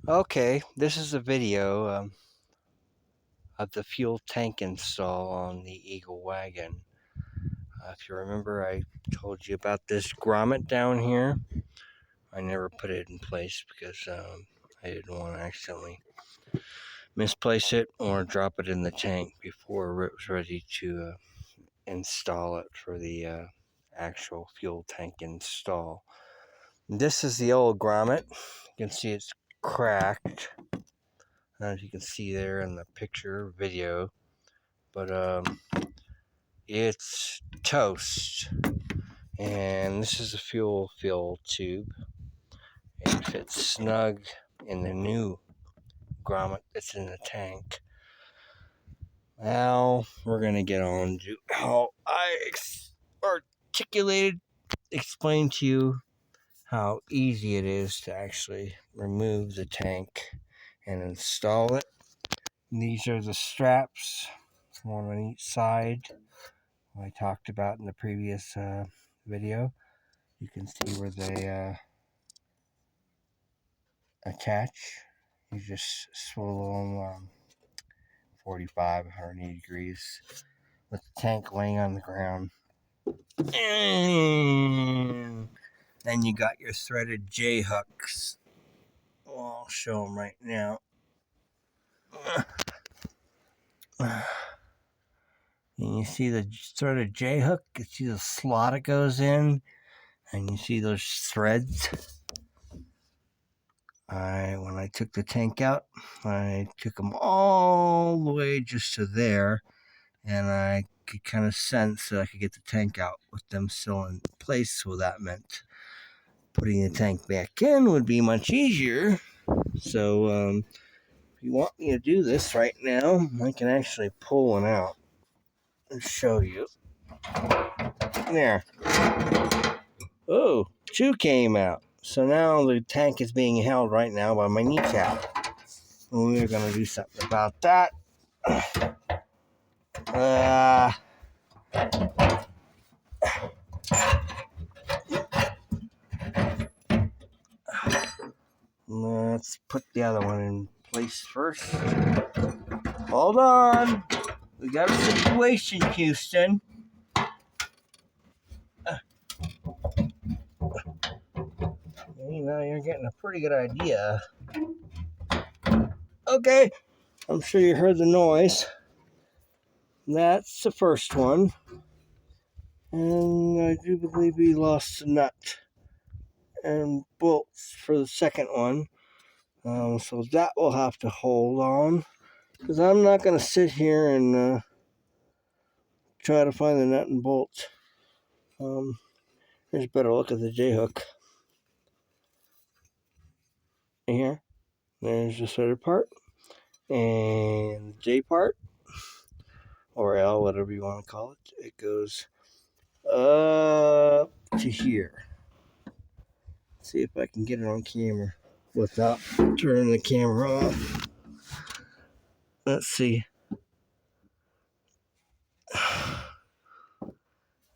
Okay, this is a video of the fuel tank install on the Eagle Wagon. If you remember, I told you about this grommet down here. I never put it in place because I didn't want to accidentally misplace it or drop it in the tank before it was ready to install it for the actual fuel tank install. This is the old grommet. You can see it's cracked, as you can see there in the picture video, but it's toast. And this is a fuel fill tube. It fits snug in the new grommet that's in the tank. Now we're gonna get on to how I explain to you how easy it is to actually remove the tank and install it. These are the straps, one on each side. I talked about in the previous video. You can see where they attach. You just swivel them 45, 180 degrees with the tank laying on the ground. And then you got your threaded J hooks. Well, I'll show them right now. And you see the threaded J hook. You see the slot it goes in, and you see those threads. When I took the tank out, I took them all the way just to there, and I could kind of sense that I could get the tank out with them still in place. So that meant putting the tank back in would be much easier. So if you want me to do this right now, I can actually pull one out and show you. There. Oh, two came out. So now the tank is being held right now by my kneecap. And we're going to do something about that. Let's put the other one in place first. Hold on. We got a situation, Houston. You're getting a pretty good idea. Okay, I'm sure you heard the noise. That's the first one. And I do believe we lost a nut and bolts for the second one. So that will have to hold on, because I'm not going to sit here and try to find the nut and bolt. Here's a better look at the J-hook. Here, there's the threaded part, and the J part, or L, whatever you want to call it. It goes up to here. Let's see if I can get it on camera without turning the camera off. Let's see.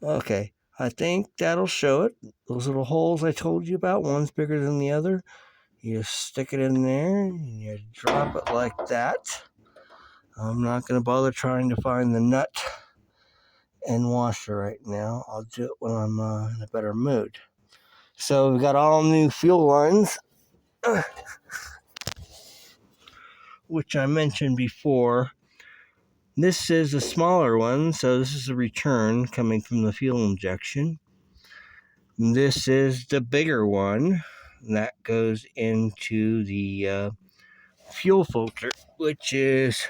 Okay, I think that'll show it. Those little holes I told you about, one's bigger than the other. You stick it in there and you drop it like that. I'm not going to bother trying to find the nut and washer right now. I'll do it when I'm in a better mood. So we've got all new fuel lines, which I mentioned before. This is a smaller one, so this is a return coming from the fuel injection. This is the bigger one that goes into the fuel filter, which is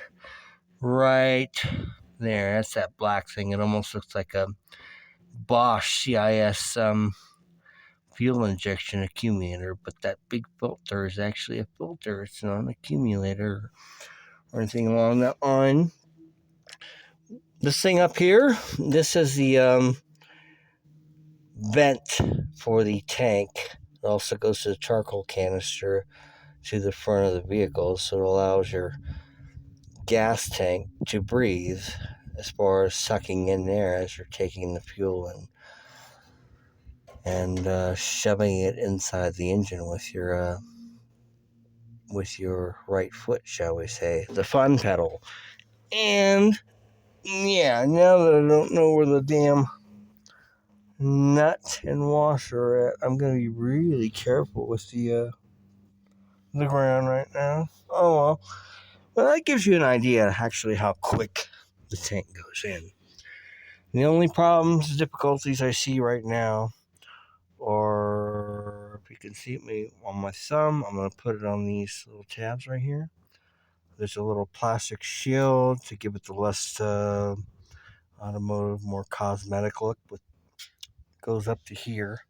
right there. That's that black thing. It almost looks like a Bosch CIS fuel injection accumulator, but that big filter is actually a filter. It's not an accumulator or anything along that line. This thing up here, this is the vent for the tank. It also goes to the charcoal canister to the front of the vehicle, so it allows your gas tank to breathe as far as sucking in there as you're taking the fuel and shoving it inside the engine with your with your right foot, shall we say, the fun pedal. And yeah, now that I don't know where the damn nut and washer are at, I'm gonna be really careful with the ground right now. Oh well. Well, that gives you an idea actually how quick the tank goes in. The only problems, difficulties I see right now, or if you can see me on my thumb, I'm going to put it on these little tabs right here. There's a little plastic shield to give it the less automotive, more cosmetic look, but goes up to here.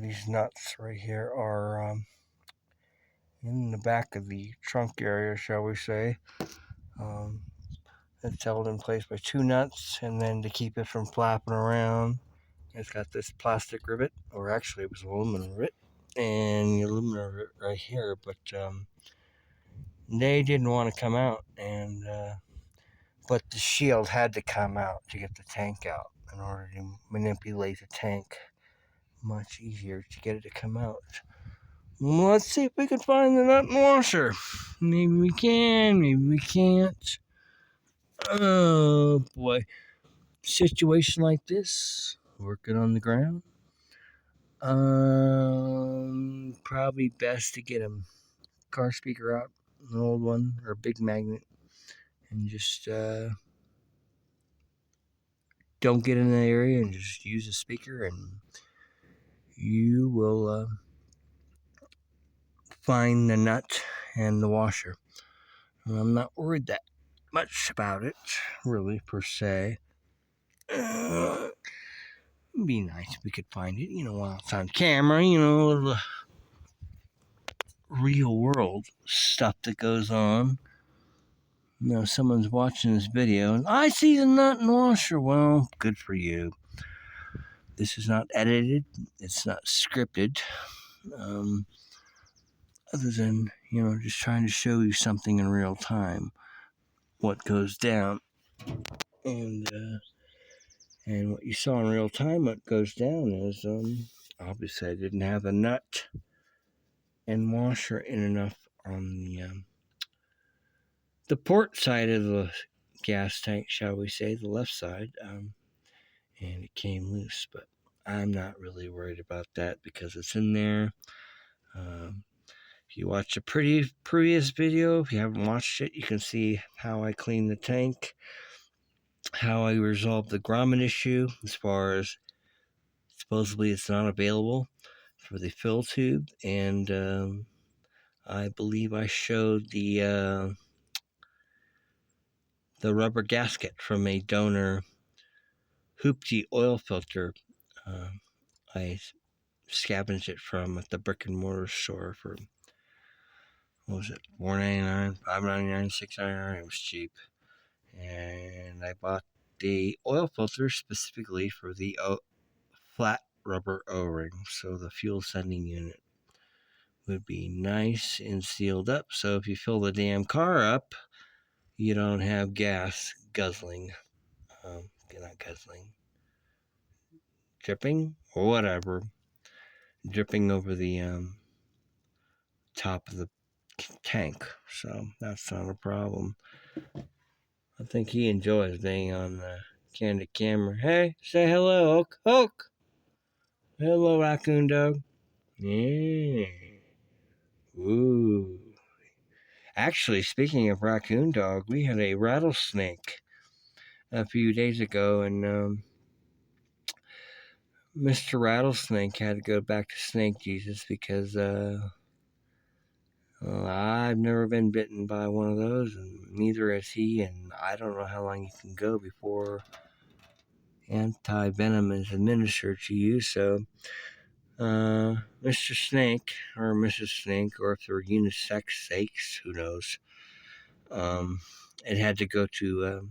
These nuts right here are in the back of the trunk area, shall we say. It's held in place by two nuts, and then to keep it from flapping around, it's got this plastic rivet, or actually it was aluminum rivet, and the aluminum rivet right here, but they didn't want to come out, and but the shield had to come out to get the tank out in order to manipulate the tank. Much easier to get it to come out. Let's see if we can find the nut and washer. Maybe we can, maybe we can't. Oh boy. Situation like this, working on the ground, probably best to get a car speaker out, an old one or a big magnet, and just don't get in the area and just use a speaker, and you will find the nut and the washer. And I'm not worried that much about it, really, per se. It'd be nice if we could find it, while it's on camera, the real world stuff that goes on. Someone's watching this video and I see the nut and washer. Well, good for you. This is not edited. It's not scripted. Other than, just trying to show you something in real time, what goes down. And what you saw in real time, what goes down is, obviously I didn't have the nut and washer in enough on the port side of the gas tank, shall we say, the left side, and it came loose, but I'm not really worried about that because it's in there. If you watch a previous video, if you haven't watched it, you can see how I clean the tank, how I resolved the grommet issue as far as supposedly it's not available for the fill tube, and I believe I showed the rubber gasket from a donor hoopty oil filter. I scavenged it from at the brick and mortar store for, what was it, $4.99, $5.99, $6.99. It was cheap, and I bought the oil filter specifically for the flat rubber O-ring, so the fuel sending unit would be nice and sealed up, so if you fill the damn car up, you don't have gas guzzling, not guzzling, dripping or whatever, dripping over the top of the tank. So that's not a problem. I think he enjoys being on the candid camera. Hey, say hello, Oak. Hello, raccoon dog. Yeah. Ooh. Actually, speaking of raccoon dog, we had a rattlesnake a few days ago, and Mr. Rattlesnake had to go back to Snake Jesus because I've never been bitten by one of those, and neither has he, and I don't know how long you can go before anti-venom is administered to you. So Mr. Snake or Mrs. Snake, or if they're unisex sakes, who knows, it had to go to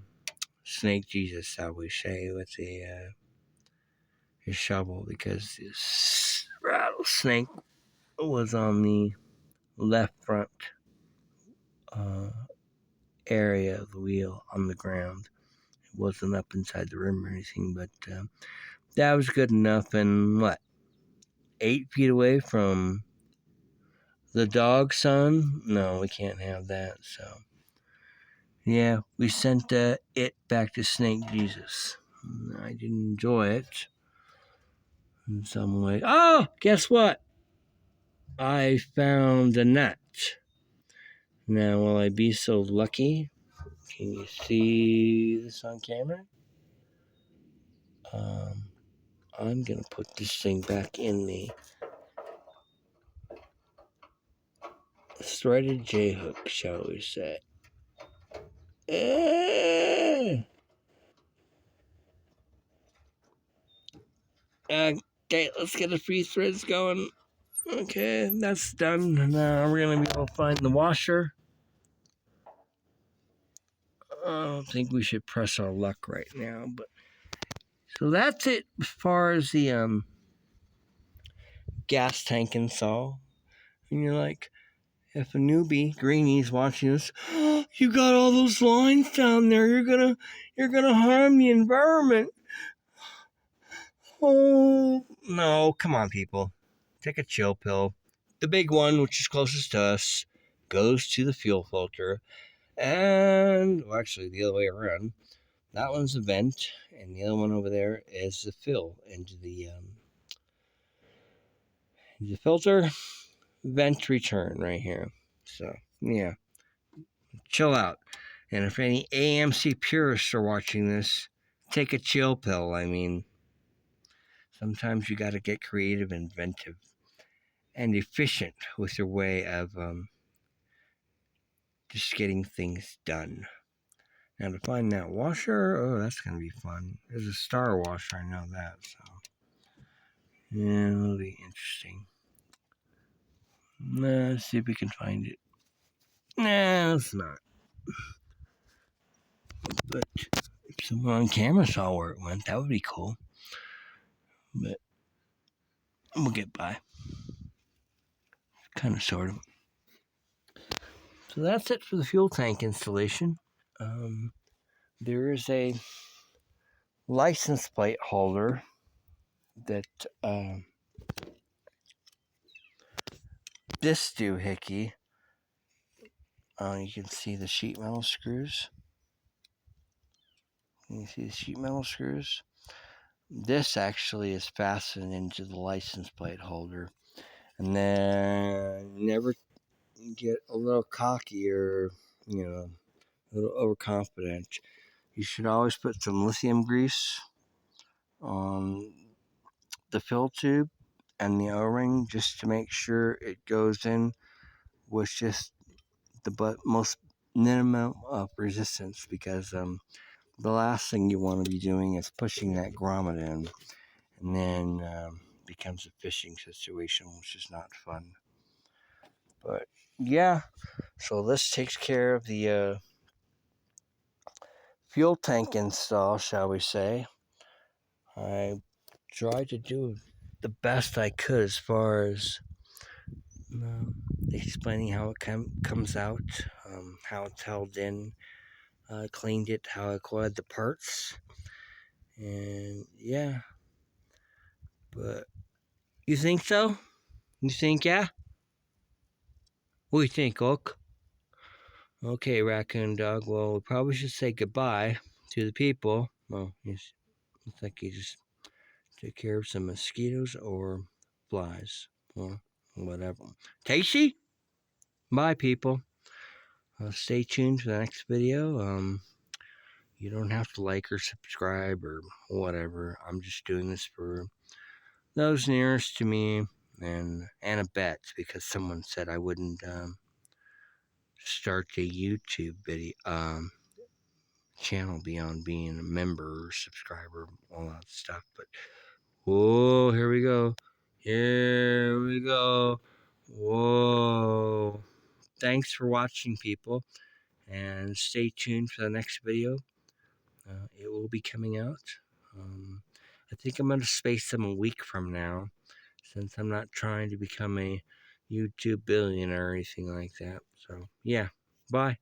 Snake Jesus, shall we say, with his shovel, because this rattlesnake was on the left front area of the wheel on the ground. It wasn't up inside the rim or anything, but that was good enough. And 8 feet away from The dog son? No, we can't have that. So, yeah, we sent it back to Snake Jesus. I didn't enjoy it in some way. Oh, guess what? I found a nut. Now, will I be so lucky? Can you see this on camera? I'm going to put this thing back in the threaded J-hook, shall we say. Okay, let's get the free threads going. Okay, that's done. Now we're going to be able to find the washer. I don't think we should press our luck right now, but so that's it as far as the gas tank install. And you're like, if a newbie greenie's watching this, oh, you got all those lines down there. You're gonna harm the environment. Oh no! Come on, people, take a chill pill. The big one, which is closest to us, goes to the fuel filter, and well, actually the other way around. That one's the vent, and the other one over there is the fill into the filter. Vent return right here. So yeah, chill out. And if any AMC purists are watching this, take a chill pill. I mean, sometimes you got to get creative, inventive, and efficient with your way of just getting things done. Now to find that washer, oh, that's gonna be fun. There's a star washer, I know that. So yeah, it'll be interesting. Let's see if we can find it. Nah, it's not. But if someone on camera saw where it went, that would be cool. But we'll get by. Kind of, sort of. So that's it for the fuel tank installation. There is a license plate holder that this doohickey. You can see the sheet metal screws. You see the sheet metal screws? This actually is fastened into the license plate holder. And then never get a little cocky or, a little overconfident. You should always put some lithium grease on the fill tube and the O-ring just to make sure it goes in with just the most minimum of resistance, because the last thing you want to be doing is pushing that grommet in, and then becomes a fishing situation, which is not fun. But yeah, so this takes care of the fuel tank install, shall we say. I tried to do the best I could as far as explaining how it comes out, how it's held in, cleaned it, how I coiled the parts, and yeah. But you think so? You think, yeah? What do you think, Oak? Okay, Raccoon Dog. Well, we probably should say goodbye to the people. Well, looks like he just took care of some mosquitoes or flies or whatever. Tasty? Bye, people. Stay tuned for the next video. You don't have to like or subscribe or whatever. I'm just doing this for those nearest to me and a bet, because someone said I wouldn't start a YouTube video channel beyond being a member or subscriber, all that stuff. But whoa, here we go. Here we go. Whoa. Thanks for watching, people, and stay tuned for the next video. It will be coming out. I think I'm going to space them a week from now, since I'm not trying to become a YouTube billionaire or anything like that. So, yeah. Bye.